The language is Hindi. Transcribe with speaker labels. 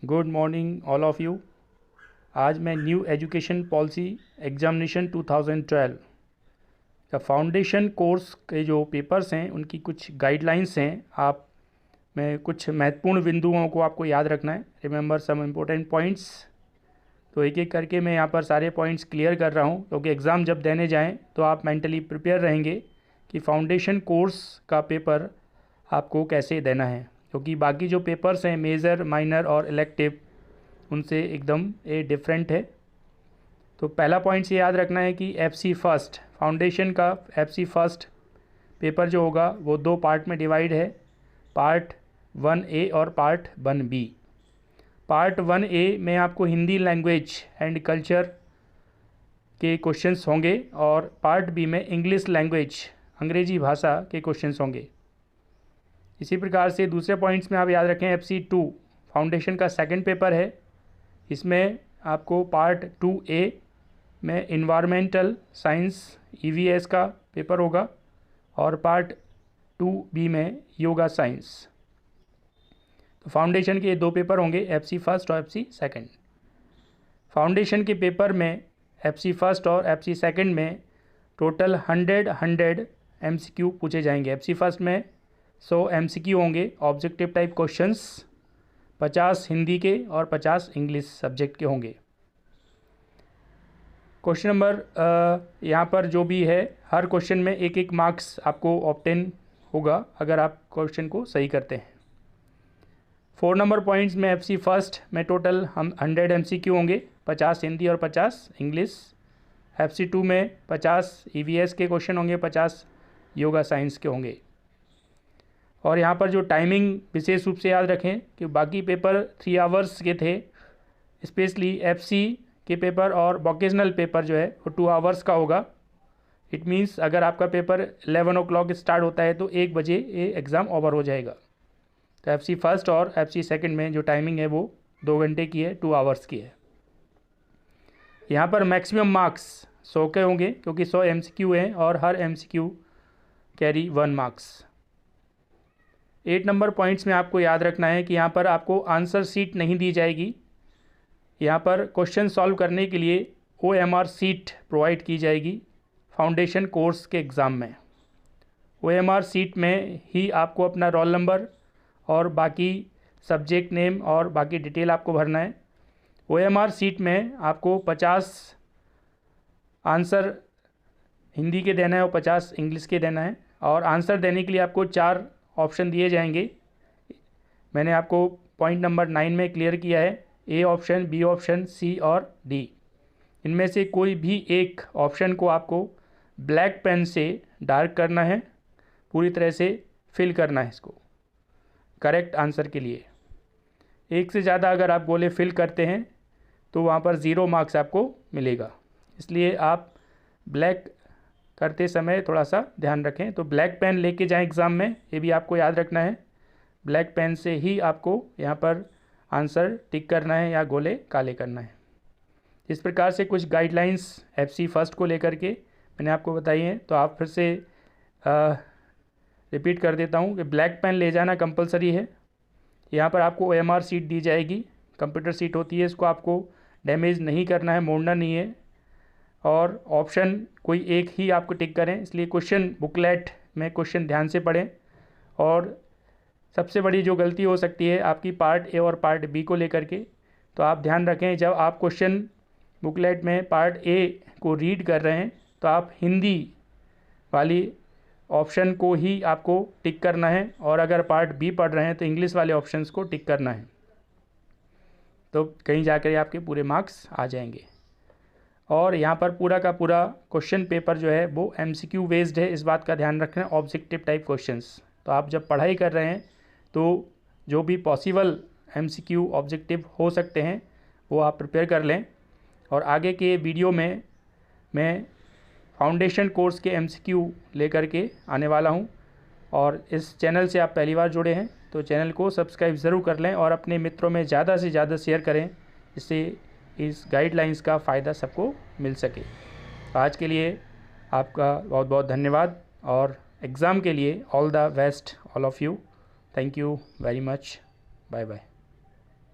Speaker 1: Good morning all of you. आज मैं न्यू एजुकेशन पॉलिसी एग्जामिनेशन 2012 का फाउंडेशन कोर्स के जो पेपर्स हैं उनकी कुछ गाइडलाइंस हैं। आप में कुछ महत्वपूर्ण बिंदुओं को आपको याद रखना है। Remember some important points. तो एक एक करके मैं यहाँ पर सारे पॉइंट्स क्लियर कर रहा हूँ, क्योंकि एग्ज़ाम जब देने जाएँ तो आप मेंटली प्रिपेयर रहेंगे कि फाउंडेशन कोर्स का पेपर आपको कैसे देना है, क्योंकि बाकी जो पेपर्स हैं मेजर, माइनर और इलेक्टिव उनसे एकदम डिफरेंट है। तो पहला पॉइंट ये याद रखना है कि FC फर्स्ट फाउंडेशन का FC फर्स्ट पेपर जो होगा वो 2 पार्ट में डिवाइड है, पार्ट 1A और पार्ट 1B। पार्ट 1A में आपको हिंदी लैंग्वेज एंड कल्चर के क्वेश्चंस होंगे और पार्ट B में इंग्लिश लैंग्वेज अंग्रेजी भाषा के क्वेश्चंस होंगे। इसी प्रकार से दूसरे पॉइंट्स में आप याद रखें FC2 फाउंडेशन का सेकंड पेपर है। इसमें आपको पार्ट 2A में इन्वायरमेंटल साइंस EVS का पेपर होगा और पार्ट 2B में योगा साइंस। तो फाउंडेशन के 2 पेपर होंगे, FC फर्स्ट और FC सेकंड। फाउंडेशन के पेपर में FC फर्स्ट और FC सेकंड में टोटल 100 MCQ पूछे जाएंगे। FC फर्स्ट में 100 MCQ होंगे ऑब्जेक्टिव टाइप क्वेश्चंस, 50 हिंदी के और 50 इंग्लिश सब्जेक्ट के होंगे। क्वेश्चन नंबर यहाँ पर जो भी है, हर क्वेश्चन में एक मार्क्स आपको ऑब्टेन होगा अगर आप क्वेश्चन को सही करते हैं। 4 नंबर पॉइंट्स में FC फर्स्ट में टोटल हम 100 MCQ होंगे, 50 हिंदी और 50 इंग्लिश। FC2 में 50 EVS के क्वेश्चन होंगे, 50 योगा साइंस के होंगे। और यहाँ पर जो टाइमिंग विशेष रूप से याद रखें कि बाकी पेपर 3 आवर्स के थे, स्पेशली FC के पेपर और वोकेशनल पेपर जो है वो 2 आवर्स का होगा। इट मीन्स अगर आपका पेपर 11 o'clock स्टार्ट होता है तो 1 बजे ये एग्ज़ाम ओवर हो जाएगा। तो FC फर्स्ट और FC सेकंड में जो टाइमिंग है वो 2 घंटे की है, 2 आवर्स की है। यहाँ पर मैक्सिमम मार्क्स 100 के होंगे, क्योंकि 100 MCQ हैं और हर MCQ carry 1 marks. 8 number points में आपको याद रखना है कि यहाँ पर आपको आंसर शीट नहीं दी जाएगी। यहाँ पर क्वेश्चन सॉल्व करने के लिए OMR शीट प्रोवाइड की जाएगी फाउंडेशन कोर्स के एग्ज़ाम में। OMR शीट में ही आपको अपना रोल नंबर और बाकी सब्जेक्ट नेम और बाकी डिटेल आपको भरना है। OMR शीट में आपको 50 आंसर हिंदी के देना है और 50 इंग्लिश के देना है। और आंसर देने के लिए आपको 4 ऑप्शन दिए जाएंगे। मैंने आपको पॉइंट नंबर 9 में क्लियर किया है, A option, B option, C और D। इनमें से कोई भी एक ऑप्शन को आपको ब्लैक पेन से डार्क करना है, पूरी तरह से फिल करना है इसको करेक्ट आंसर के लिए। एक से ज़्यादा अगर आप गोले फिल करते हैं तो वहाँ पर 0 मार्क्स आपको मिलेगा। इसलिए आप ब्लैक करते समय थोड़ा सा ध्यान रखें। तो ब्लैक पेन लेके जाएं एग्ज़ाम में, ये भी आपको याद रखना है। ब्लैक पेन से ही आपको यहाँ पर आंसर टिक करना है या गोले काले करना है। इस प्रकार से कुछ गाइडलाइंस FC फर्स्ट को लेकर के मैंने आपको बताई हैं। तो आप फिर से रिपीट कर देता हूँ कि ब्लैक पेन ले जाना कंपलसरी है। यहाँ पर आपको OMR शीट दी जाएगी, कंप्यूटर शीट होती है, इसको आपको डैमेज नहीं करना है, मोड़ना नहीं है। और ऑप्शन कोई एक ही आपको टिक करें। इसलिए क्वेश्चन बुकलेट में क्वेश्चन ध्यान से पढ़ें। और सबसे बड़ी जो गलती हो सकती है आपकी पार्ट A और पार्ट B को लेकर के, तो आप ध्यान रखें जब आप क्वेश्चन बुकलेट में पार्ट A को रीड कर रहे हैं तो आप हिंदी वाली ऑप्शन को ही आपको टिक करना है, और अगर पार्ट B पढ़ रहे हैं तो इंग्लिश वाले ऑप्शंस को टिक करना है। तो कहीं जाकर आपके पूरे मार्क्स आ जाएंगे। और यहाँ पर पूरा का पूरा क्वेश्चन पेपर जो है वो MCQ बेस्ड है, इस बात का ध्यान रखना, ऑब्जेक्टिव टाइप क्वेश्चंस। तो आप जब पढ़ाई कर रहे हैं तो जो भी पॉसिबल MCQ ऑब्जेक्टिव हो सकते हैं वो आप प्रिपेयर कर लें। और आगे के वीडियो में मैं फाउंडेशन कोर्स के MCQ लेकर के आने वाला हूं। और इस चैनल से आप पहली बार जुड़े हैं तो चैनल को सब्सक्राइब ज़रूर कर लें और अपने मित्रों में ज़्यादा से ज़्यादा शेयर करें, इससे इस गाइडलाइंस का फ़ायदा सबको मिल सके। आज के लिए आपका बहुत बहुत धन्यवाद और एग्ज़ाम के लिए all the best all of you. Thank you very much. Bye bye.